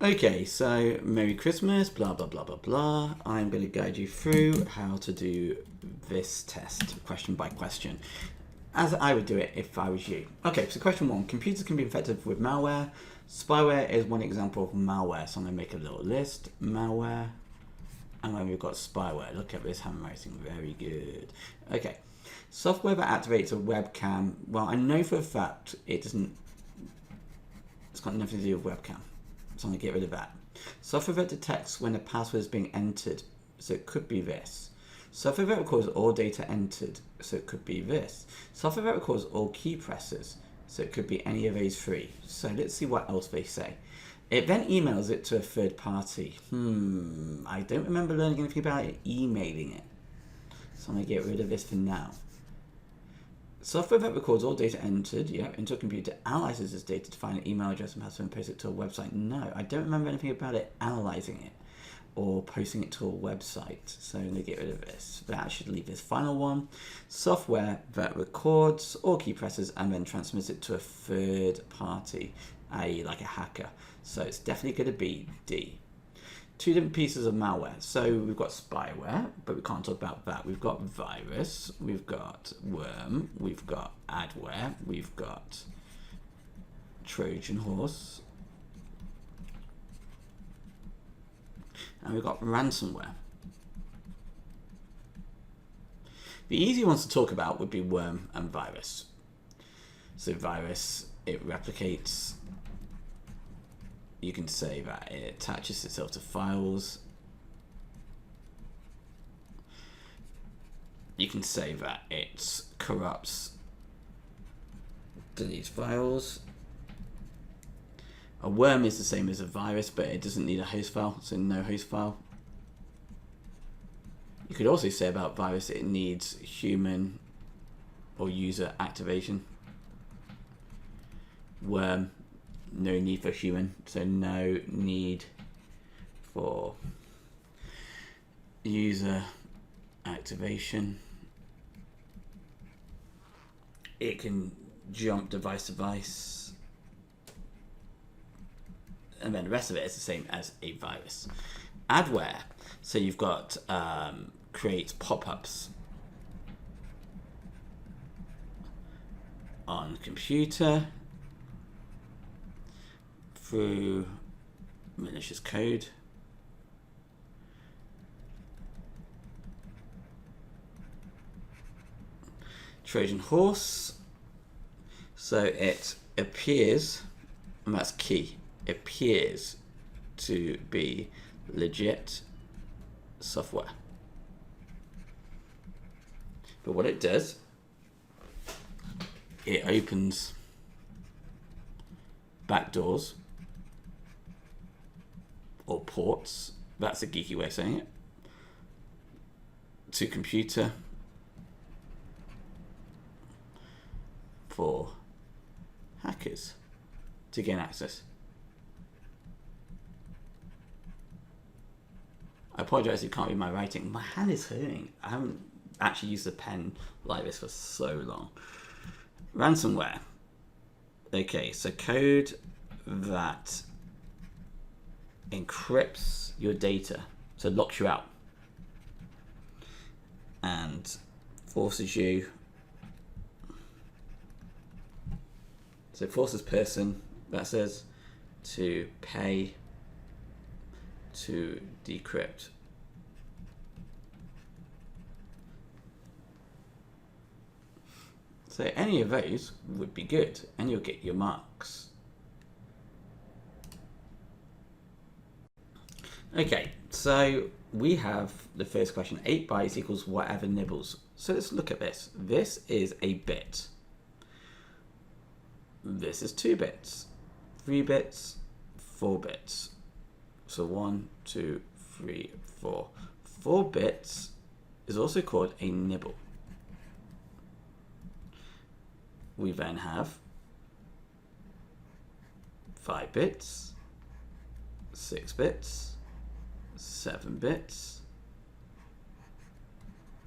Okay, so Merry Christmas, blah, blah, blah, blah, blah. I'm going to guide you through how to do this test, question by question, as I would do it if I was you. Okay, so question 1. Computers can be infected with malware. Spyware is one example of malware, so I'm going to make a little list. Malware, and then we've got spyware. Look at this handwriting, very good. Okay, software that activates a webcam. Well, I know for a fact it doesn't, it's got nothing to do with webcam. So I'm going to get rid of that. Software that detects when a password is being entered. So it could be this. Software that records all data entered. So it could be this. Software that records all key presses. So it could be any of these three. So let's see what else they say. It then emails it to a third party. I don't remember learning anything about it emailing it. So I'm going to get rid of this for now. Software that records all data entered, into a computer, analyzes this data to find an email address and password and post it to a website. No, I don't remember anything about it analyzing it or posting it to a website. So I'm going to get rid of this. That should leave this final one. Software that records all key presses and then transmits it to a third party, i.e. like a hacker. So it's definitely going to be D. Two different pieces of malware. So we've got spyware, but we can't talk about that. We've got virus, we've got worm, we've got adware, we've got Trojan horse, and we've got ransomware. The easy ones to talk about would be worm and virus. So virus, it replicates. You can say that it attaches itself to files. You can say that it corrupts, deletes files. A worm is the same as a virus, but it doesn't need a host file, so no host file. You could also say about virus, it needs human or user activation. Worm, no need for human, so no need for user activation. It can jump device to device, and then the rest of it is the same as a virus. Adware, so you've got create pop-ups on computer through malicious code. Trojan horse, so it appears, and that's key, appears to be legit software. But what it does, it opens backdoors or ports, that's a geeky way of saying it, to computer for hackers to gain access. I apologize if you can't read my writing. My hand is hurting. I haven't actually used a pen like this for so long. Ransomware. Okay, so code that encrypts your data, so locks you out and forces you, so forces person, that says, to pay to decrypt. So any of those would be good, and you'll get your marks. Okay, so we have the first question, 8 bytes equals whatever nibbles. So let's look at this. This is a bit. This is 2 bits, 3 bits, 4 bits. So 1, 2, 3, 4. 4 bits is also called a nibble. We then have 5 bits, 6 bits, 7 bits,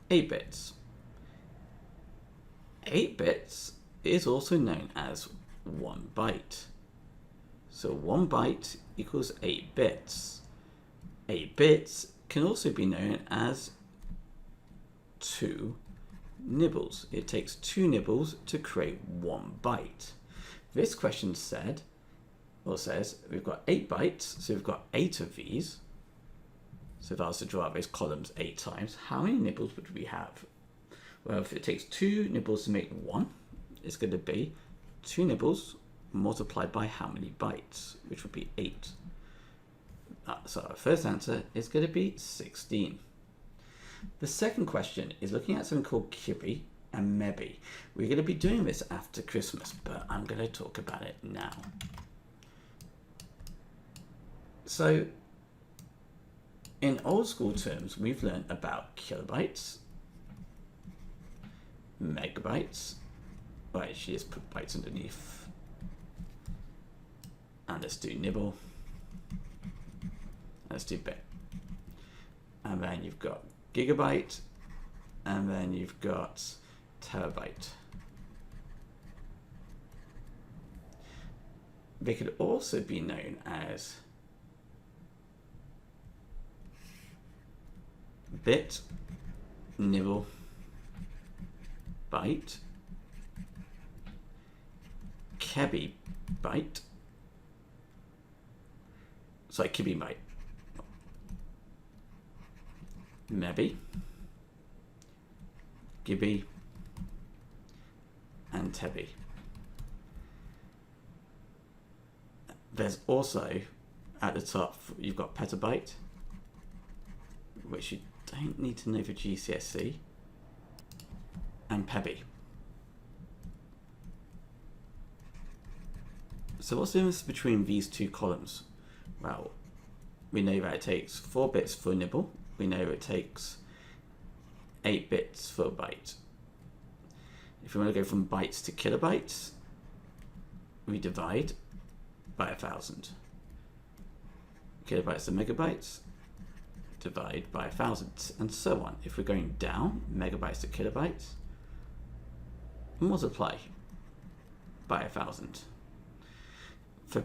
8 bits. 8 bits is also known as 1 byte. So 1 byte equals 8 bits. 8 bits can also be known as 2 nibbles. It takes 2 nibbles to create 1 byte. This question says we've got 8 bytes, so we've got 8 of these. So if I was to draw out those columns 8 times, how many nibbles would we have? Well, if it takes 2 nibbles to make 1, it's going to be 2 nibbles multiplied by how many bytes, which would be 8. So our first answer is going to be 16. The second question is looking at something called Kibi and Mebi. We're going to be doing this after Christmas, but I'm going to talk about it now. So in old school terms, we've learned about kilobytes, megabytes. Right, actually just put bytes underneath. And let's do nibble. Let's do bit. And then you've got gigabyte, and then you've got terabyte. They could also be known as bit, nibble, byte, kebi byte, sorry, kibi byte, mebi, gibi, and tebi. There's also at the top you've got petabyte, which you don't need to know for GCSE, and pebi. So what's the difference between these two columns? Well, we know that it takes 4 bits for a nibble. We know it takes 8 bits for a byte. If we want to go from bytes to kilobytes, we divide by 1,000. Kilobytes to megabytes, divide by 1,000, and so on. If we're going down, megabytes to kilobytes, multiply by 1,000. For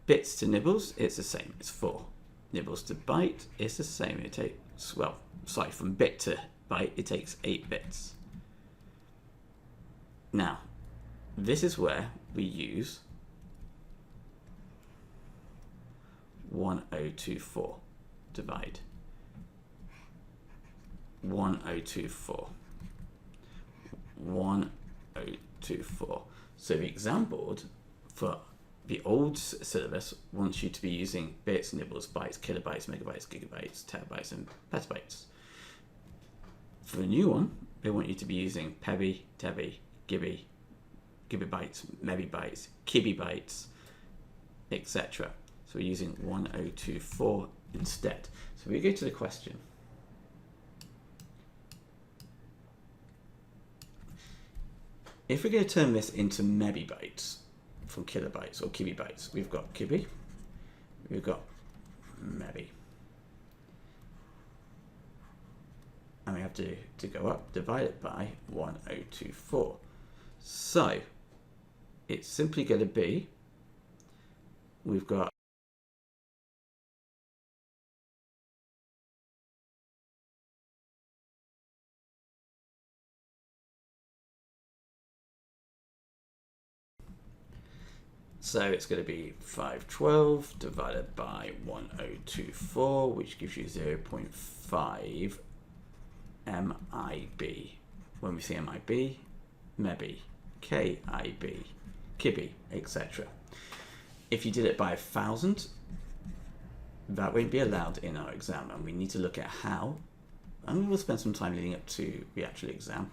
bits to nibbles, it's the same. It's 4. Nibbles to byte, it's the same. It takes, well, sorry, from bit to byte, it takes 8 bits. Now, this is where we use 1024. Divide. 1024. 1024. So the exam board for the old syllabus wants you to be using bits, nibbles, bytes, kilobytes, megabytes, gigabytes, terabytes, and petabytes. For the new one, they want you to be using pebi, tebi, gibi, gigabytes, mebibytes, kibibytes, etc. So we're using 1024 instead. So we go to the question. If we're going to turn this into mebibytes from kilobytes or kibibytes, we've got kibi, we've got mebi. And we have to go up, divide it by 1024. So it's simply going to be, we've got so it's going to be 512 divided by 1024, which gives you 0.5 MIB. When we see MIB, mebi, KIB, kibi, etc. If you did it by 1,000, that won't be allowed in our exam, and we need to look at how, and we will spend some time leading up to the actual exam,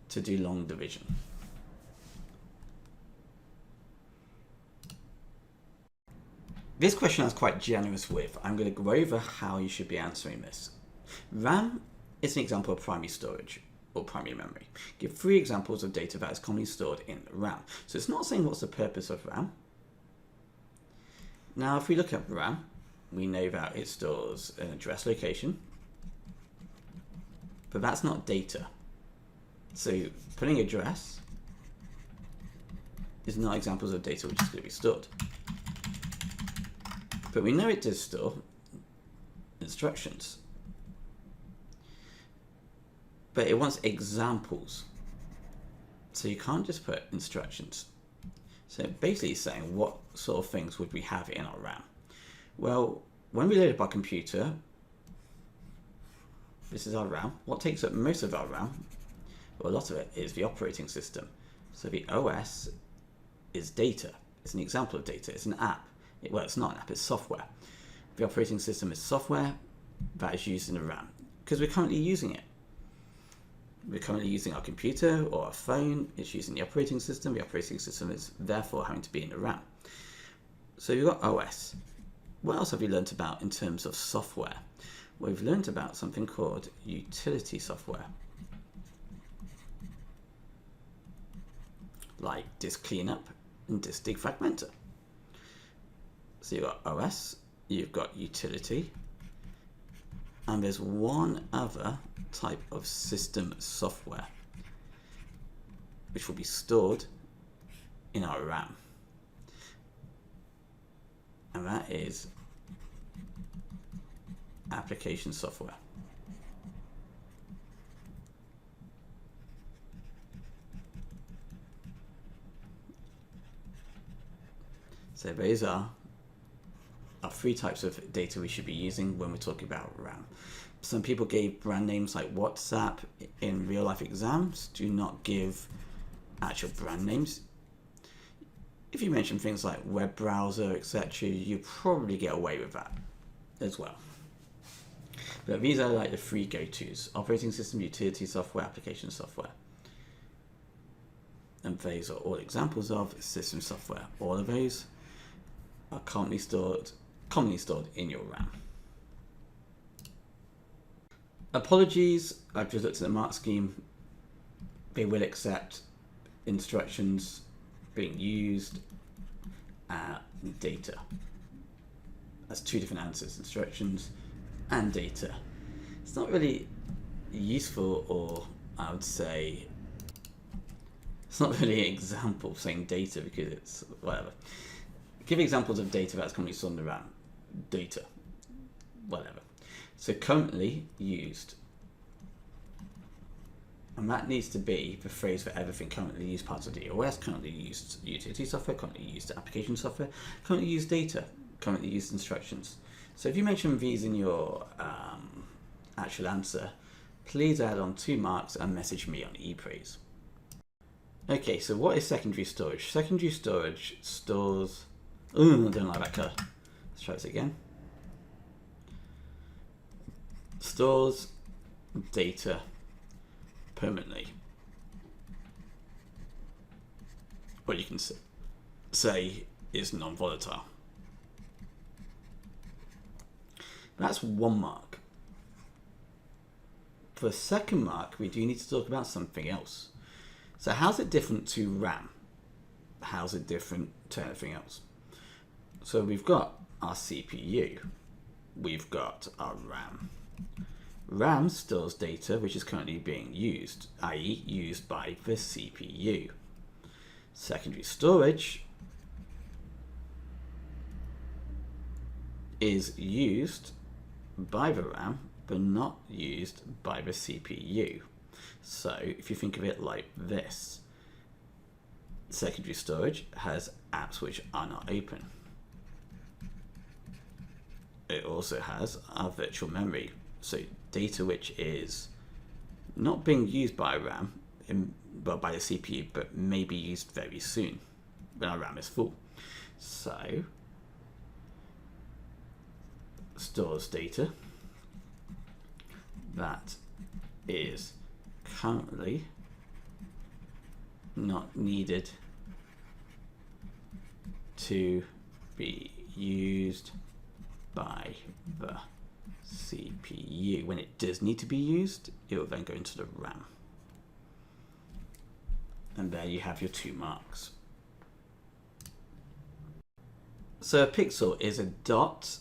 to do long division. This question is quite generous with. I'm going to go over how you should be answering this. RAM is an example of primary storage or primary memory. Give 3 examples of data that is commonly stored in RAM. So it's not saying what's the purpose of RAM. Now, if we look at RAM, we know that it stores an address location, but that's not data. So putting address is not examples of data which is going to be stored. But we know it does store instructions. But it wants examples. So you can't just put instructions. So basically it's saying what sort of things would we have in our RAM? Well, when we load up our computer, this is our RAM. What takes up most of our RAM, well, a lot of it, is the operating system. So the OS is data. It's an example of data. It's an app. Well, it's not an app, it's software. The operating system is software that is used in the RAM because we're currently using it. We're currently using our computer or our phone. It's using the operating system. The operating system is therefore having to be in the RAM. So you've got OS. What else have we learnt about in terms of software? Well, we've learnt about something called utility software, like disk cleanup and disk defragmenter. So you've got OS, you've got utility, and there's one other type of system software which will be stored in our RAM, and that is application software. So those are three types of data we should be using when we're talking about RAM. Some people gave brand names like WhatsApp in real life exams. Do not give actual brand names. If you mention things like web browser, etc., you probably get away with that as well. But these are like the three go-tos: operating system, utility software, application software. And those are all examples of system software. All of those are commonly stored in your RAM. Apologies, I've just looked at the mark scheme. They will accept instructions being used data. That's two different answers: instructions and data. It's not really useful, or I would say it's not really an example saying data, because it's whatever. Give examples of data that's commonly stored in the RAM. Data, whatever. So currently used, and that needs to be the phrase for everything: currently used parts of the OS, currently used utility software, currently used application software, currently used data, currently used instructions. So if you mention these in your actual answer, please add on 2 marks and message me on ePraise. Okay, so what is secondary storage? Secondary storage stores... Ooh, I don't like that colour. Let's try this again. Stores data permanently. What you can say is non-volatile. That's 1 mark. For a second mark, we do need to talk about something else. So how's it different to RAM? How's it different to anything else? So we've got our CPU. We've got our RAM. RAM stores data which is currently being used, i.e. used by the CPU. Secondary storage is used by the RAM but not used by the CPU. So if you think of it like this, secondary storage has apps which are not open. It also has our virtual memory, so data which is not being used by RAM, but by the CPU, but may be used very soon when our RAM is full. So stores data that is currently not needed to be used by the CPU. When it does need to be used, it will then go into the RAM. And there you have your 2 marks. So a pixel is a dot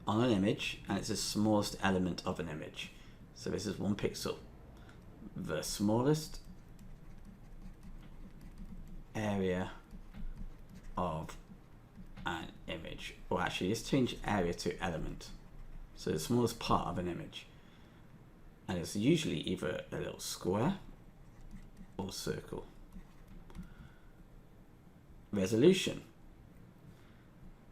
on an image, and it's the smallest element of an image. So this is 1 pixel. The smallest area of an image. Or actually, let's change area to element. So the smallest part of an image. And it's usually either a little square or circle. Resolution.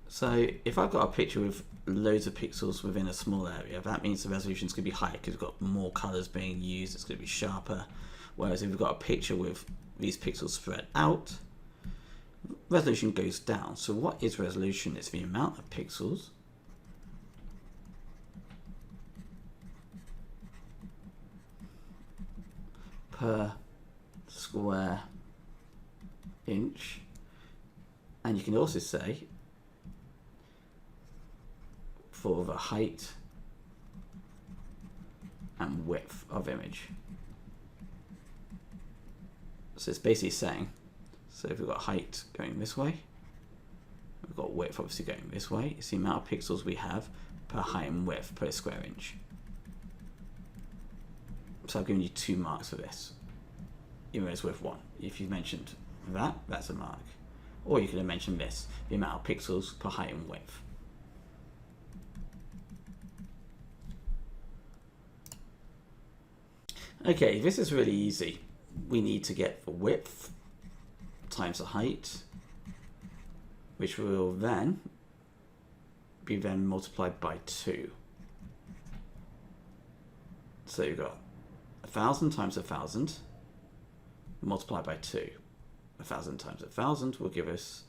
So if I've got a picture with loads of pixels within a small area, that means the resolution is going to be higher because we've got more colors being used, it's going to be sharper. Whereas if we've got a picture with these pixels spread out, resolution goes down. So what is resolution? It's the amount of pixels per square inch. And you can also say for the height and width of image. So it's basically saying, so if we've got height going this way, we've got width obviously going this way, it's the amount of pixels we have per height and width per square inch. So I've given you 2 marks for this, even though it's worth 1. If you mentioned that, that's a mark. Or you could have mentioned this, the amount of pixels per height and width. Okay, this is really easy. We need to get the width times the height, which will then be multiplied by 2. So you've got 1,000 times 1,000 multiplied by 2. 1,000 times 1,000 will give us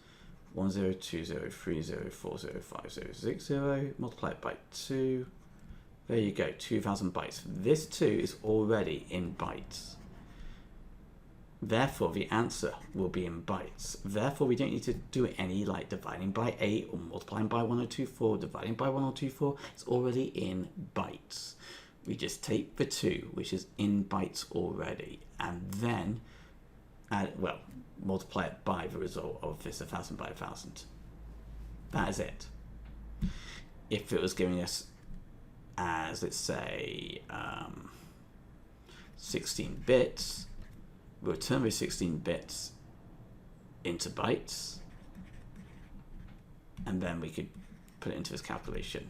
102030405060 multiplied by 2. There you go, 2,000 bytes. This 2 is already in bytes. Therefore, the answer will be in bytes. Therefore, we don't need to do any like dividing by 8 or multiplying by 1024, dividing by 1024. It's already in bytes. We just take the 2, which is in bytes already, and then multiply it by the result of this 1,000 by 1,000. That is it. If it was giving us as, let's say, 16 bits, we'll turn those 16 bits into bytes, and then we could put it into this calculation.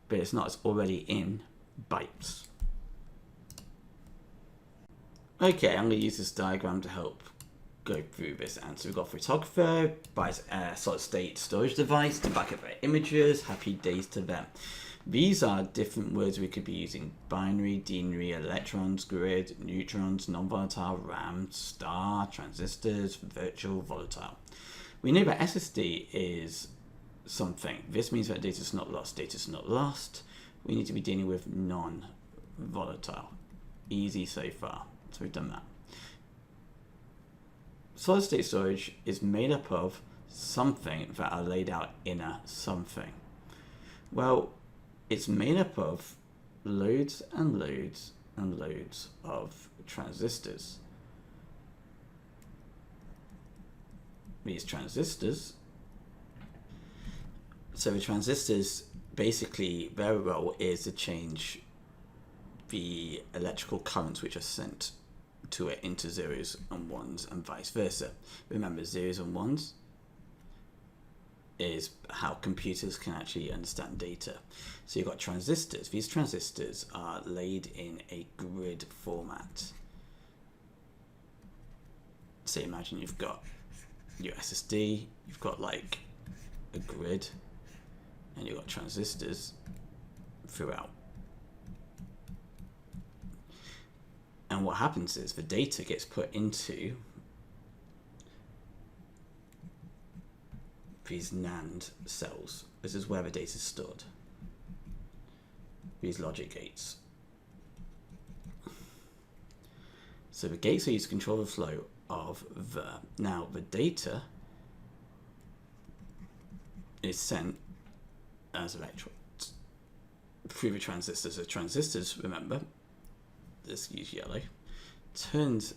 But it's not, it's already in bytes. Okay, I'm going to use this diagram to help go through this answer. We've got photographer, buys a solid state storage device to back up their images, happy days to them. These are different words we could be using: binary, denary, electrons, grid, neutrons, non-volatile, RAM, star, transistors, virtual, volatile. We know that SSD is something. This means that data is not lost. Data is not lost. We need to be dealing with non-volatile. Easy so far. So we've done that. Solid state storage is made up of something that are laid out in a something. Well, it's made up of loads and loads and loads of transistors. These transistors, so the transistors, basically their role is to change the electrical currents which are sent to it into zeros and ones and vice versa. Remember, zeros and ones is how computers can actually understand data. So you've got transistors. These transistors are laid in a grid format. So imagine you've got your SSD, you've got like a grid, and you've got transistors throughout. And what happens is the data gets put into these NAND cells. This is where the data is stored. These logic gates. So the gates are used to control the flow of now the data is sent as electrons through the transistors. So transistors, remember, let's use yellow, turns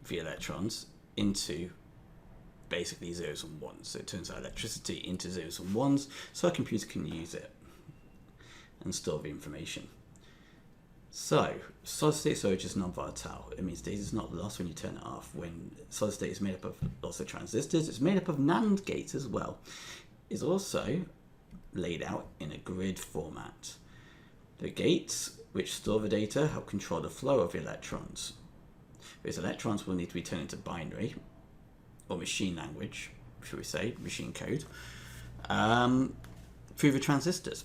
the electrons into basically zeros and ones. So it turns our electricity into zeros and ones so our computer can use it and store the information. So, solid state storage is non-volatile. It means data is not lost when you turn it off. When solid state is made up of lots of transistors, it's made up of NAND gates as well. It's also laid out in a grid format. The gates, which store the data, help control the flow of the electrons. Those electrons will need to be turned into binary, or machine language, should we say, machine code, through the transistors.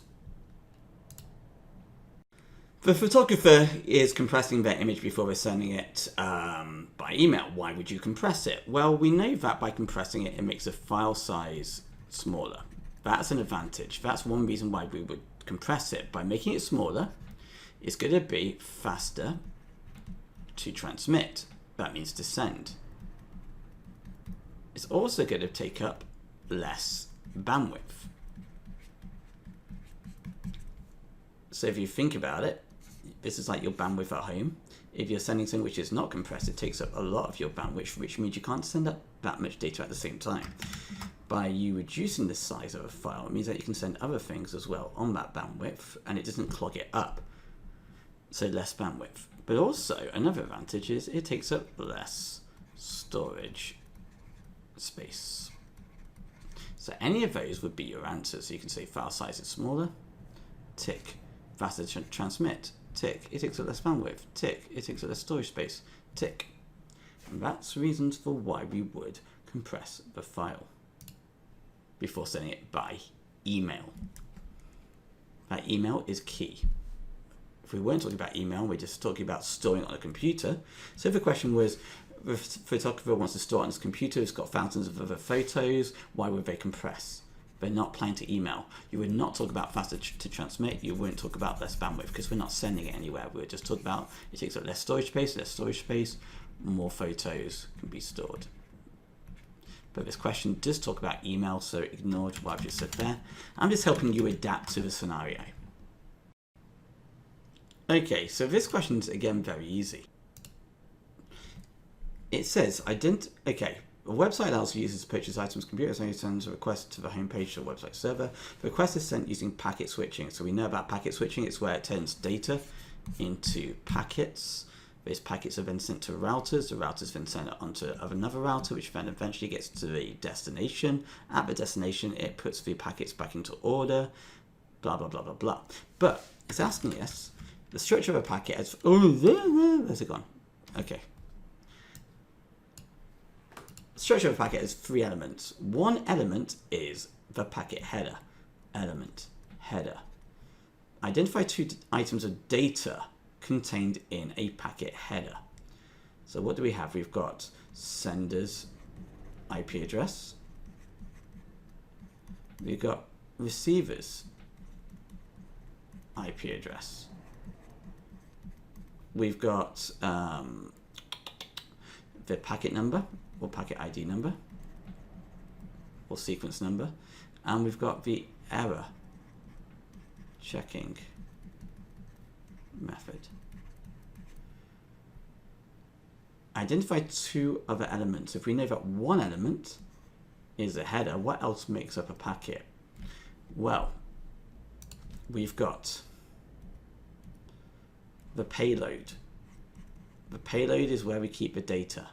The photographer is compressing their image before they're sending it by email. Why would you compress it? Well, we know that by compressing it, it makes the file size smaller. That's an advantage. That's one reason why we would compress it. By making it smaller, it's going to be faster to transmit. That means to send. It's also going to take up less bandwidth. So if you think about it, this is like your bandwidth at home. If you're sending something which is not compressed, it takes up a lot of your bandwidth, which means you can't send up that much data at the same time. By you reducing the size of a file, it means that you can send other things as well on that bandwidth, and it doesn't clog it up. So less bandwidth. But also, another advantage is it takes up less storage space. So any of those would be your answers. So you can say file size is smaller, tick. Faster to transmit, tick. It takes up less bandwidth, tick. It takes up less storage space, tick. And that's reasons for why we would compress the file before sending it by email. That email is key. If we weren't talking about email, we're just talking about storing on a computer. So if the question was, the photographer wants to store on his computer, it's got thousands of other photos, why would they compress? They're not planning to email. You would not talk about faster to transmit. You wouldn't talk about less bandwidth because we're not sending it anywhere. We're just talking about it takes up less storage space, more photos can be stored. But this question does talk about email, so ignore what I've just said there. I'm just helping you adapt to the scenario. Okay, so this question is again very easy. It says, okay. A website allows users to purchase items. Computer sends a request to the homepage to the website server. The request is sent using packet switching. So we know about packet switching. It's where it turns data into packets. Those packets are then sent to routers. The routers then send it onto another router, which then eventually gets to the destination. At the destination, it puts the packets back into order. Blah, blah, blah, blah, blah. But it's asking us the structure of a packet as... Oh, where's it gone? Okay. Structure of a packet has 3 elements. One element is the packet header. Element, header. Identify 2 items of data contained in a packet header. So what do we have? We've got sender's IP address. We've got receiver's IP address. We've got the packet number, or packet ID number, or sequence number, and we've got the error checking method. Identify 2 other elements. If we know that one element is a header, what else makes up a packet? Well, we've got the payload. The payload is where we keep the data.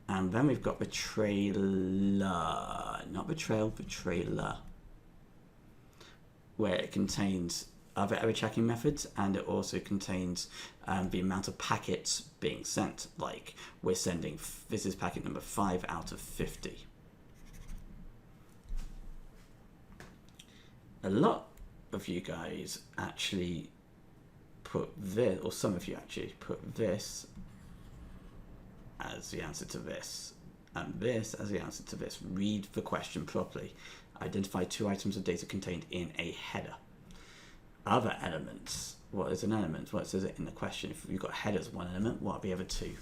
And then we've got the trailer, not the trail, the trailer, where it contains other error checking methods, and it also contains the amount of packets being sent. Like we're sending, this is packet number 5 out of 50. A lot of you guys actually put this, or some of you actually put this as the answer to this, and this as the answer to this. Read the question properly. Identify 2 items of data contained in a header. Other elements. What is an element? What says it in the question? If you've got headers, 1 element, what are the other 2?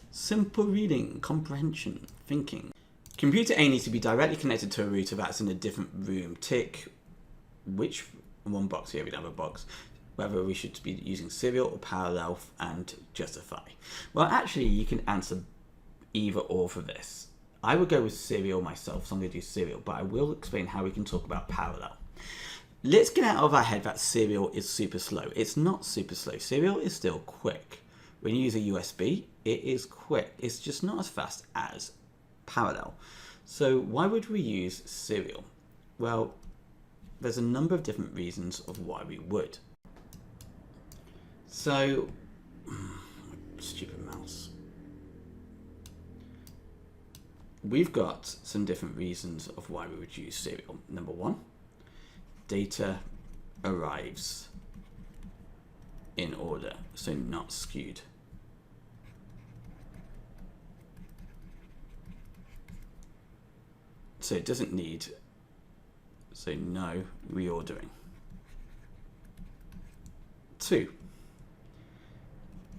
Simple reading, comprehension, thinking. Computer A needs to be directly connected to a router that's in a different room. Tick which one box here, the other box. Whether we should be using serial or parallel, and justify. Well, actually, you can answer either or for this. I would go with serial myself, so I'm going to do serial, but I will explain how we can talk about parallel. Let's get out of our head that serial is super slow. It's not super slow. Serial is still quick. When you use a USB, it is quick. It's just not as fast as parallel. So why would we use serial? Well, there's a number of different reasons of why we would. So, stupid mouse. We've got some different reasons of why we would use serial. Number one, data arrives in order, so not skewed. So it doesn't need, so no reordering. Two,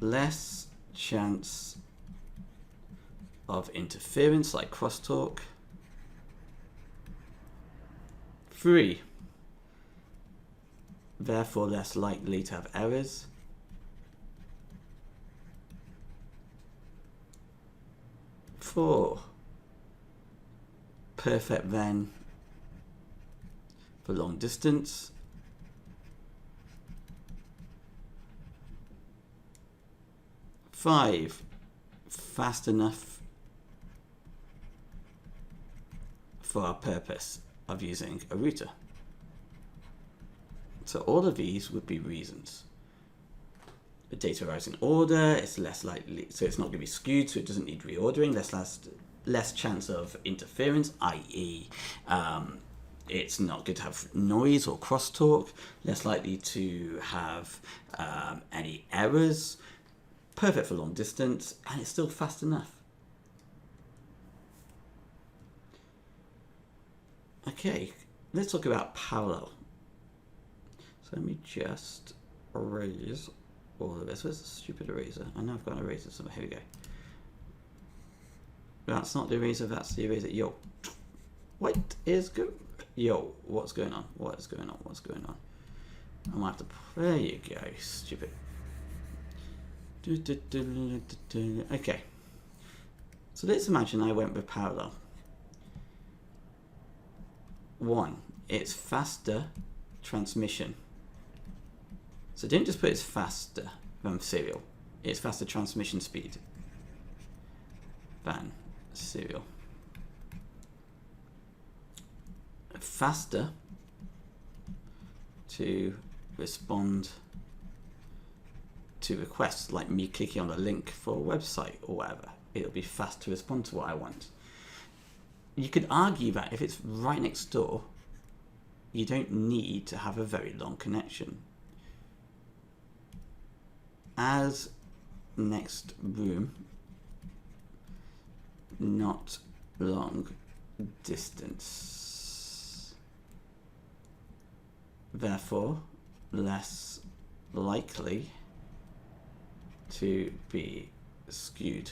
less chance of interference like crosstalk. 3, therefore less likely to have errors. 4, perfect then for long distance. 5, fast enough for our purpose of using a router. So all of these would be reasons. The data arrives in order, it's less likely, so it's not going to be skewed, so it doesn't need reordering, less chance of interference, i.e. It's not going to have noise or crosstalk, less likely to have any errors, perfect for long distance, and it's still fast enough. Okay, let's talk about parallel. So let me just erase all of this. Where's the stupid eraser? I know I've got an eraser somewhere. Here we go. That's not the eraser, that's the eraser. Yo, what is good? Yo, what's going on? What is going on? What's going on? I might have to. There you go, stupid. Okay. So let's imagine I went with parallel. 1, it's faster transmission. So don't just put it's faster than serial. It's faster transmission speed than serial. Faster to respond to requests, like me clicking on a link for a website or whatever. It'll be fast to respond to what I want. You could argue that if it's right next door, you don't need to have a very long connection. As next room, not long distance. Therefore, less likely to be skewed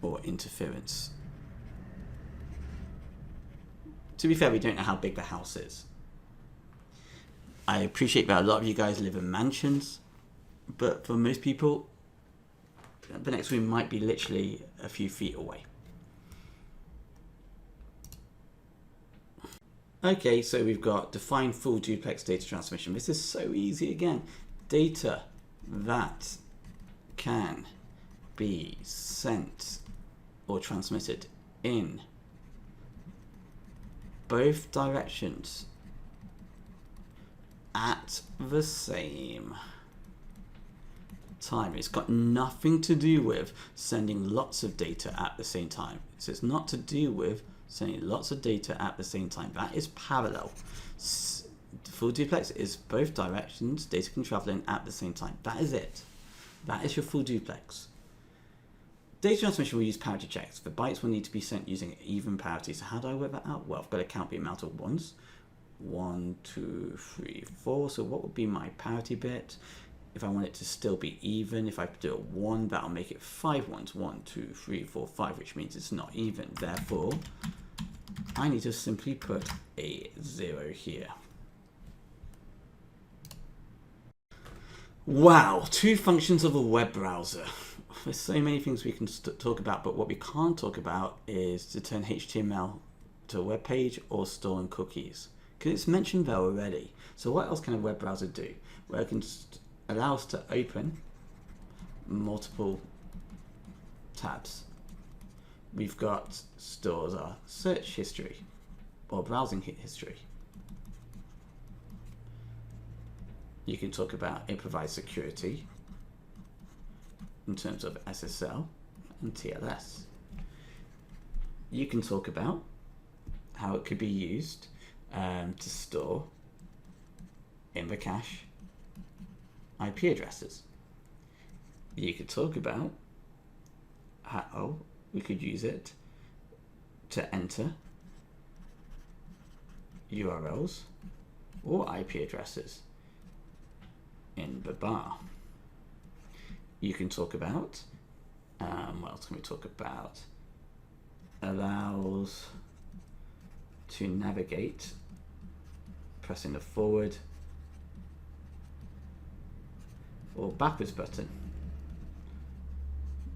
or interference. To be fair, we don't know how big the house is. I appreciate that a lot of you guys live in mansions, but for most people, the next room might be literally a few feet away. Okay, so we've got define full duplex data transmission. This is so easy again. Data that can be sent or transmitted in both directions at the same time. It's got nothing to do with sending lots of data at the same time. So it's not to do with sending lots of data at the same time. That is parallel. Full duplex is both directions, data can travel in at the same time. That is it. That is your full duplex. Data transmission will use parity checks. The bytes will need to be sent using even parity. So how do I work that out? Well, I've got to count the amount of ones. 1, 2, 3, 4. So what would be my parity bit? If I want it to still be even, if I do a 1, that'll make it 5 ones. 1, 2, 3, 4, 5, which means it's not even. Therefore, I need to simply put a 0 here. Wow, 2 functions of a web browser. There's so many things we can talk about, but what we can't talk about is to turn HTML to a web page or storing cookies. because it's mentioned there already. So what else can a web browser do? Well, it can allow us to open multiple tabs. We've got stores our search history or browsing history. You can talk about it provides security in terms of SSL and TLS. You can talk about how it could be used to store in the cache IP addresses. You could talk about how we could use it to enter URLs or IP addresses in the bar. You can talk about, what else can we talk about? Allows to navigate pressing the forward or backwards button.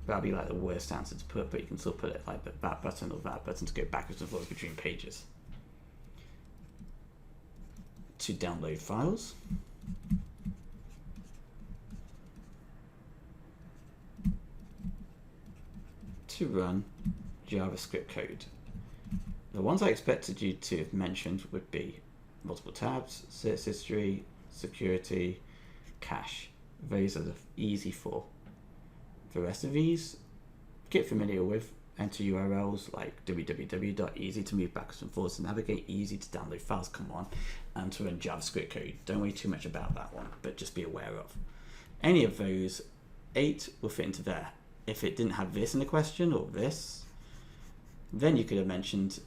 That'll be like the worst answer to put, but you can still put it like that button or that button to go backwards and forwards between pages. To download files. To run JavaScript code. The ones I expected you to have mentioned would be multiple tabs, search history, security, cache. Those are the easy four. The rest of these, get familiar with. Enter URLs like www. Easy to move backwards and forwards to navigate, easy to download files, come on, and to run JavaScript code. Don't worry too much about that one, but just be aware of. Any of those 8 will fit into there. If it didn't have this in the question or this, then you could have mentioned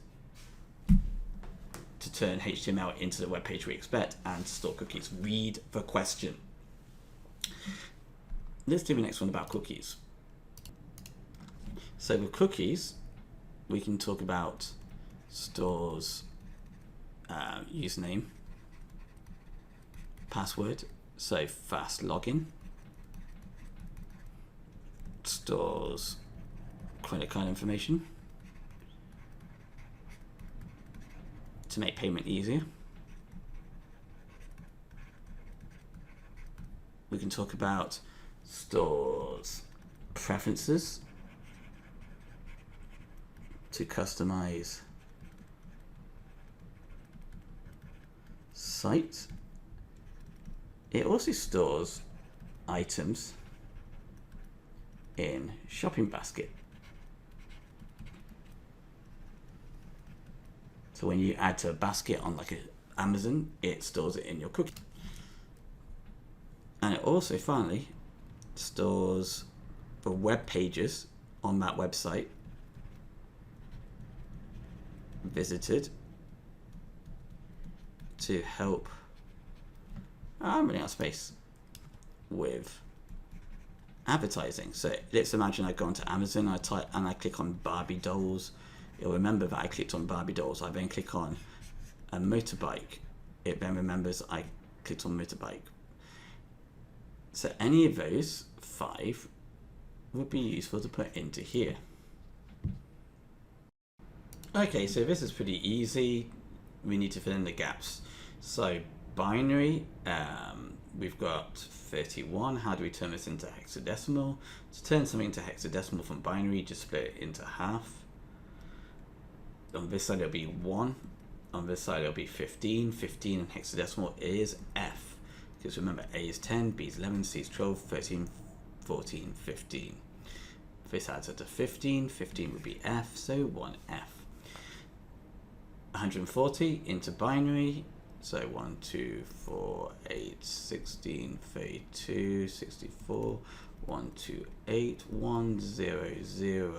to turn HTML into the web page we expect and store cookies. Read the question. Let's do the next one about cookies. So with cookies, we can talk about stores username, password, so fast login, stores credit card information to make payment easier. We can talk about stores preferences to customize site. It also stores items in shopping basket. So when you add to a basket on like Amazon, it stores it in your cookie. And it also finally stores the web pages on that website visited to help, I'm running out of space, with advertising. So let's imagine I go onto Amazon, and I click on Barbie dolls. It'll remember that I clicked on Barbie dolls. I then click on a motorbike. It then remembers I clicked on motorbike. So any of those 5 would be useful to put into here. Okay, so this is pretty easy. We need to fill in the gaps. So binary, we've got 31. How do we turn this into hexadecimal? To turn something into hexadecimal from binary, just split it into half. On this side it'll be 1. On this side it'll be 15. 15 in hexadecimal is F. Because remember, A is 10, B is 11, C is 12, 13, 14, 15. If this adds up to 15, 15 would be F, so 1F. 140 into binary, so 1, 2, 4, 8, 16, 32, 64, 1, 2, 8, 1, 0, 0,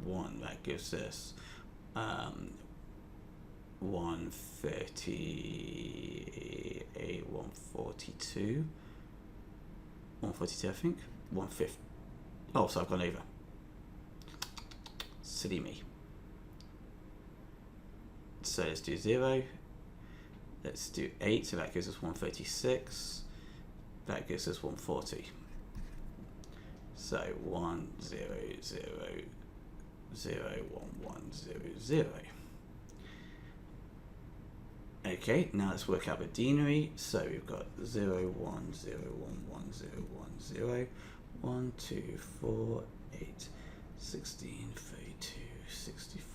1. That gives us 138, 142, 142 I think, 150. Oh, so I've gone over. Silly me. So let's do 0. Let's do 8, so that gives us 136. That gives us 140. So 1, 0, 0, 0, 1, 1, 0, 0. Okay, now let's work out the denary. So we've got 0, 1, 0, 1, 1, 0, 1, 0, 1, 2, 4, 8, 16, 32, 64.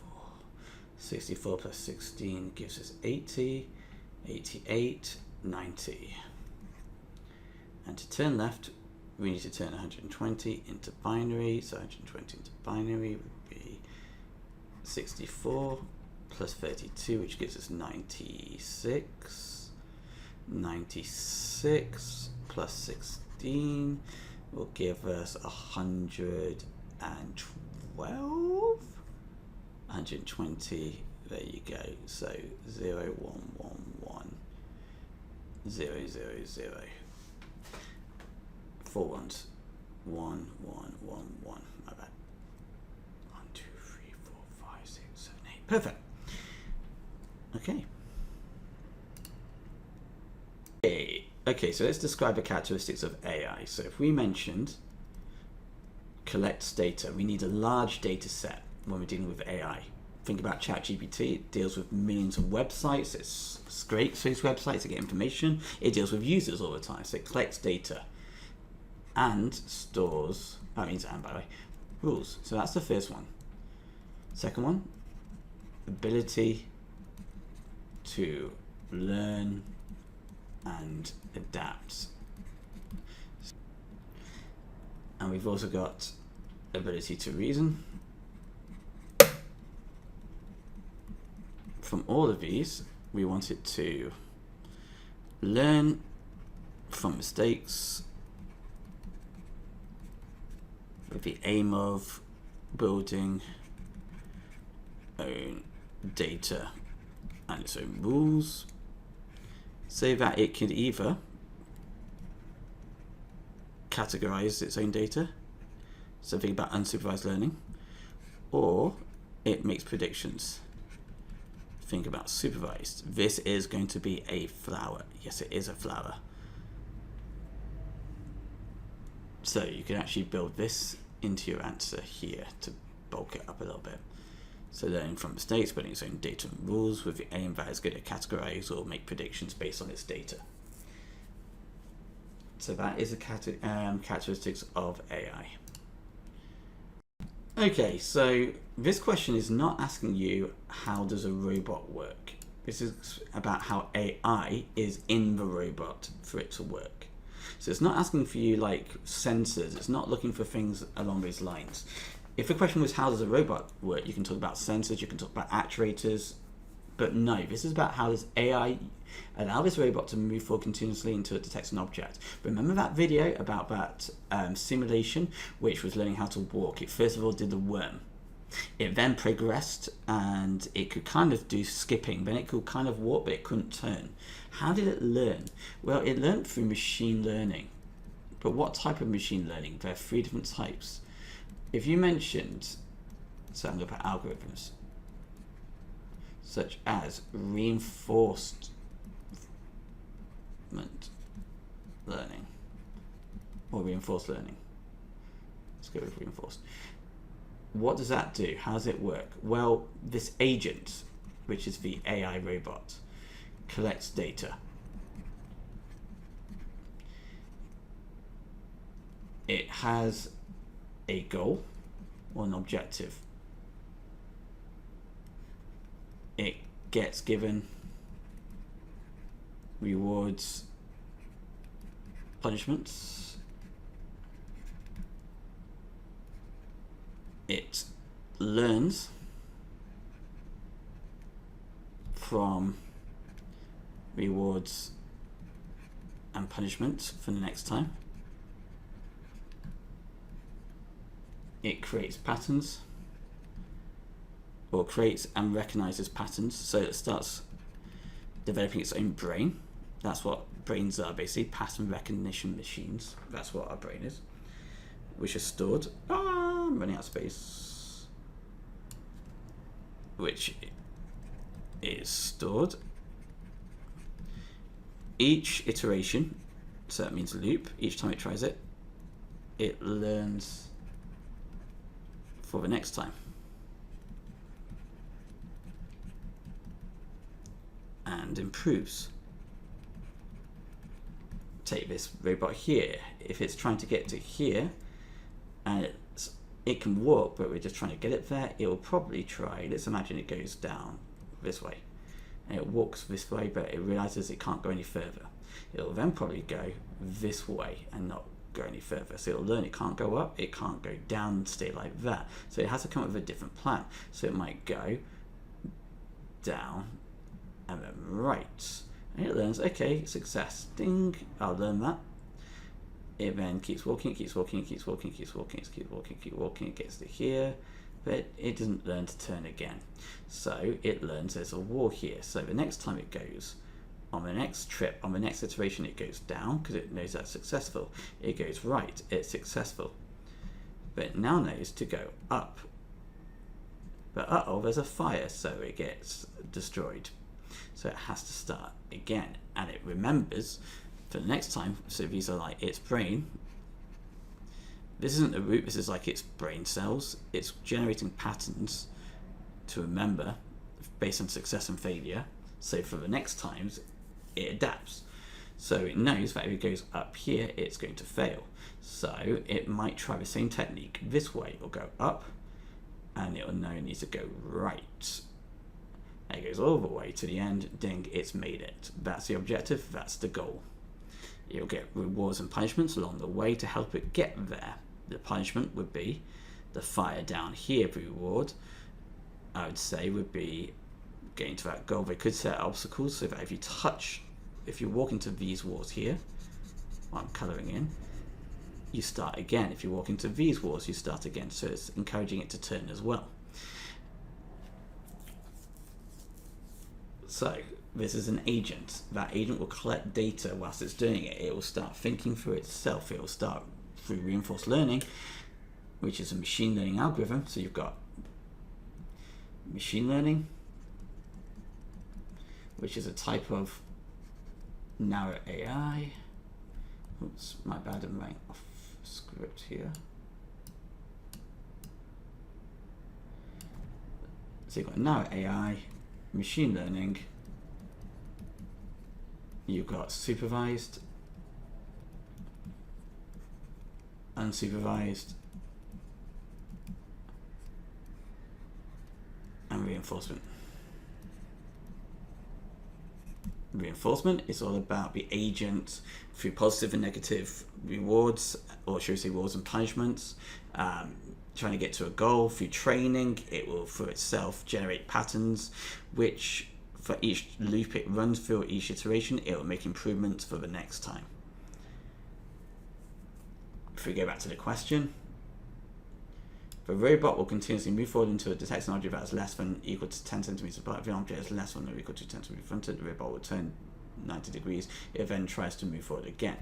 64 plus 16 gives us 80, 88, 90. And to turn left, we need to turn 120 into binary. So 120 into binary would be 64 plus 32, which gives us 96. 96 plus 16 will give us 112. 120, there you go. So 0, 1, 1, 1, 0, 0, 0. 4 ones. 1, 1, 1, 1. My bad. 1, 2, 3, 4, 5, 6, 7, 8. Perfect. Okay. Okay, so let's describe the characteristics of AI. So if we mentioned collects data, we need a large data set when we're dealing with AI. Think about ChatGPT. It deals with millions of websites. It scrapes those websites to get information. It deals with users all the time. So it collects data and stores, that means and by the way, rules. So that's the first one. Second one, ability to learn and adapt. And we've also got ability to reason. From all of these, we want it to learn from mistakes with the aim of building own data and its own rules, so that it can either categorize its own data, so think about unsupervised learning, or it makes predictions. Think about supervised. This is going to be a flower. Yes, it is a flower. So you can actually build this into your answer here to bulk it up a little bit. So learning from mistakes, building its own data and rules with the aim that it's going to categorize or make predictions based on its data. So that is the characteristics of AI. Okay, so this question is not asking you how does a robot work. This is about how AI is in the robot for it to work. So it's not asking for you like sensors. It's not looking for things along those lines. If the question was how does a robot work, you can talk about sensors, you can talk about actuators, but no, this is about how does AI allow this robot to move forward continuously until it detects an object. Remember that video about that simulation, which was learning how to walk? It first of all did the worm. It then progressed and it could kind of do skipping, then it could kind of walk, but it couldn't turn. How did it learn? Well, it learned through machine learning. But what type of machine learning? There are 3 different types. If you mentioned, so I'm going to put algorithms, such as reinforcement learning or reinforced learning. Let's go with reinforced. What does that do? How does it work? Well, this agent, which is the AI robot, collects data. It has a goal or an objective. It gets given rewards, punishments. It learns from rewards and punishments for the next time. It creates patterns, or creates and recognizes patterns, so it starts developing its own brain. That's what brains are, basically, pattern recognition machines. That's what our brain is, which is stored. I'm running out of space. Which is stored. Each iteration, so that means loop, each time it tries it, it learns for the next time. And and improves. Take this robot here. If it's trying to get to here, and it can walk, but we're just trying to get it there, it will probably try, let's imagine it goes down this way, and it walks this way, but it realizes it can't go any further. It'll then probably go this way and not go any further. So it'll learn it can't go up, it can't go down and stay like that. So it has to come up with a different plan. So it might go down and then right. And it learns, okay, success, ding, I'll learn that. It then keeps walking, keeps walking, keeps walking, keeps walking, keeps walking, keeps walking, it gets to here, but it doesn't learn to turn again. So it learns there's a wall here. So the next time it goes, on the next trip, on the next iteration, it goes down because it knows that's successful. It goes right, it's successful. But it now knows to go up. But uh-oh, there's a fire, so it gets destroyed. So it has to start again. And it remembers for the next time, so these are like its brain. This isn't the root, this is like its brain cells. It's generating patterns to remember based on success and failure. So for the next times, it adapts. So it knows that if it goes up here, it's going to fail. So it might try the same technique this way. It'll go up, and it'll know it needs to go right. And it goes all the way to the end, ding, it's made it. That's the objective, that's the goal. You'll get rewards and punishments along the way to help it get there. The punishment would be the fire down here. The reward, I would say, would be getting to that goal. They could set obstacles so that if you walk into these walls here, what I'm colouring in, you start again. If you walk into these walls, you start again. So it's encouraging it to turn as well. So this is an agent. That agent will collect data whilst it's doing it. It will start thinking for itself. It will start through reinforced learning, which is a machine learning algorithm. So you've got machine learning, which is a type of narrow AI. Oops, my bad, I'm writing off script here. So you've got narrow AI, machine learning, you've got supervised, unsupervised, and reinforcement. Reinforcement is all about the agent through positive and negative rewards, or should we say rewards and punishments, trying to get to a goal. Through training, it will for itself generate patterns which for each loop it runs through, each iteration, it will make improvements for the next time. If we go back to the question, the robot will continuously move forward into a detection object that is less than or equal to 10 centimeters apart. If the object is less than or equal to 10 centimeters in front of it, the robot will turn 90 degrees. It then tries to move forward again.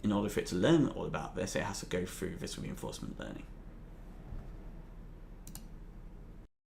In order for it to learn all about this, it has to go through this reinforcement learning.